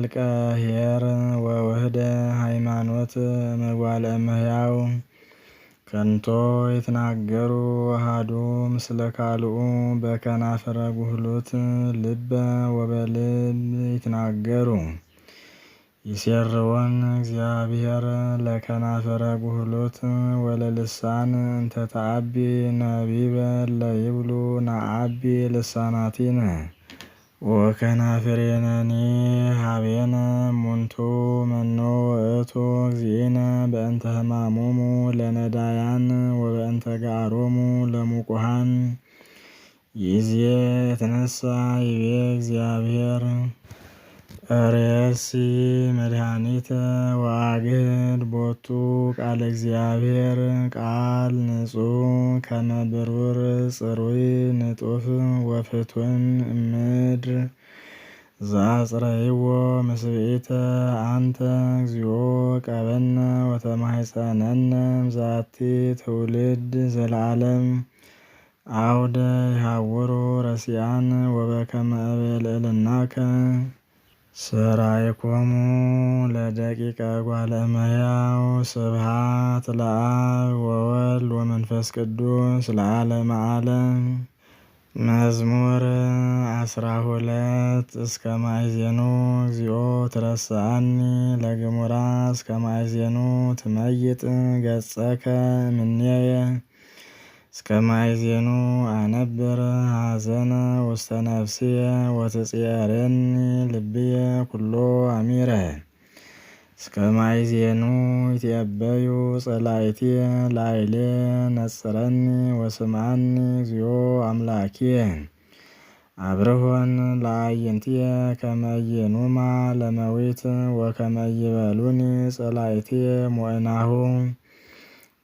ዘልቀ ኄር ወውህደ ሃይማኖት መጓለ እመሕያው ከንቶ ይትናገሩ አሐዱ ምስለ ካልኡ በከናፍረ ጉህሉት ልበ ወበልብ ይትናገሩ። ይሴርዎን እግዚአብሔር ለከናፍረ ጉህሉት ወለልሳን እንተ ተአቢ ነቢበ ለይብሉ ነአቢ ልሳናቲነ ወከናፍሬነኒ ሀቤነ እሙንቱ መኖ ውእቱ እግዚእነ በእንተ ሕማሞሙ ለነዳያን ወበእንተ ገአሮሙ ለሙቁሃን። ይዜ የተነሳ ይቤ እግዚአብሔር ርእሲ መድኃኒተ ወአግህድ ቦቱ ቃለ እግዚአብሔር ቃል ንጹሕ ከመ ብሩር ጽሩይ ንጡፍ ወፍቱን እምድር ዘአጽረይዎ ምስብኢተ አንተ እግዚኦ ቀበነ ወተማሕፀነነ እምዛቲ ትውልድ ዘለዓለም አውደ ይሃውሩ ረሲአን ወበከመ እብልዕልናከ ሠራይኮሙ ለደቂቀ እጓለ እመሕያው። ስብሐት ለአብ ወወልድ ወመንፈስ ቅዱስ ለዓለመ ዓለም። መዝሙር 12 እስከ ማእዜኑ እግዚኦ ትረስዓኒ ለግሙራ እስከ ማእዜኑ ትመይጥ ገጸከ እምኔየ እስከ ማእዜኑ አነብር ሐዘነ ውስተ ነፍስየ ወትጽየረኒ ልብየ ኩሎ አሚረ እስከ ማእዜኑ ይትዔበዩ ጸላእትየ ላዕሌየ ነጽረኒ ወስምዓኒ እግዚኦ አምላኪየ። አብርሆን ለአዕይንትየ ከመ ኢይኑማ ለመዊት ወከመ ይበሉኒ ጸላእትየ ሞዕናሁ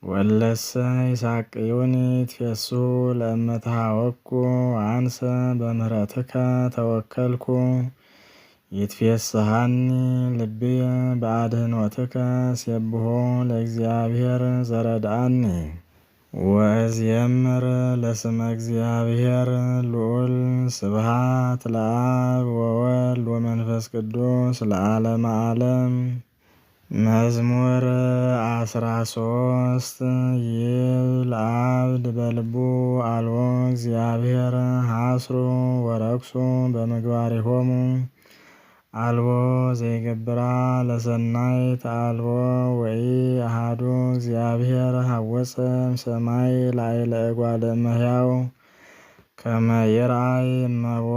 ወለሰ ይሳቅዩኒ ይትፌስሑ ለእመ ተሃወኩ አንሰ በምህረትከ ተወከልኩ። ይትፌስሐኒ ልብየ በአድኅኖትከ ሴብሖ ለእግዚአብሔር ዘረድአኒ። ወእዝየምር ለስመ እግዚአብሔር ልዑል። ስብሐት ለአብ ወወልድ ወመንፈስ ቅዱስ ለዓለመ ዓለም። መዝሙር 13 ይብል አብድ በልቡ አልቦ እግዚአብሔር ሐስሩ ወረክሱ በምግባሪሆሙ አልቦ ዘይገብራ ለሰናይት አልቦ ወኢ አሐዱ እግዚአብሔር ሐወፀ እምሰማይ ላዕለ እጓለ እመሕያው ከመ ይርአይ እመቦ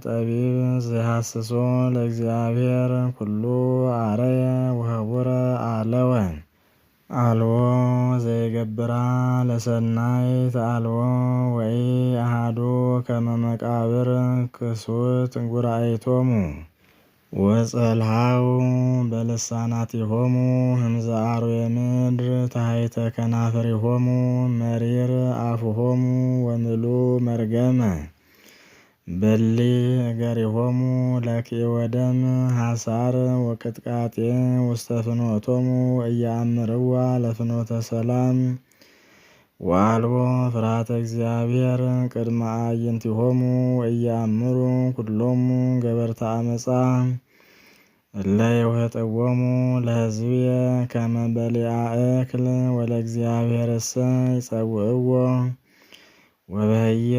ጠቢብ ዘይሐስሶ ለእግዚአብሔር ኩሉ አረየ ወህቡረ አለወ። አልቦ ዘይገብራ ለሰናይት አልቦ ወኢ አሐዱ ከመ መቃብር ክሱት ጉራኢቶሙ ወጸልሃው በልሳናቲሆሙ ህምዘ አርዌ ምድር ታሕተ ከናፍሪሆሙ መሪር አፉሆሙ ወምሉእ መርገመ በሊ እገሪሆሙ ለክየ ወደም ሐሳር ወቅጥቃጤ ውስተ ፍኖቶሙ እያአምርዋ ለፍኖተ ሰላም። ወአልቦ ፍርሃተ እግዚአብሔር ቅድመ አዕይንቲሆሙ እያአምሩ ኩሎሙ ገበርተ አመፃ እለ ይውህጥዎሙ ለሕዝብየ ከመ በሊዐ እክል ወለእግዚአብሔርሰ ይጸውዕዎ። ወበህየ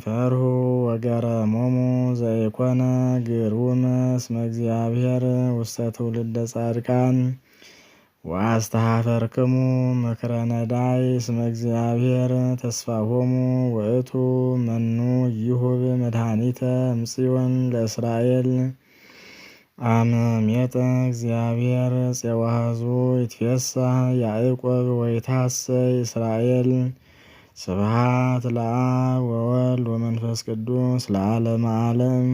ፈርሁ ወገረሞሙ ዘኢኮነ ግሩም እስመ እግዚአብሔር ውስተ ትውልደ ጻድቃን። ወአስተኀፈርክሙ ምክረ ነዳይ እስመ እግዚአብሔር ተስፋሆሙ ውእቱ መኑ ይሁብ መድኃኒተ እምጽዮን ለእስራኤል። አመ ሜጠ እግዚአብሔር ፄዋህዙ ይትፌሳህ ያዕቆብ ወይትሐሰይ እስራኤል። ስብሐት ለአብ ወወልድ ወመንፈስ ቅዱስ ለዓለመ ዓለም።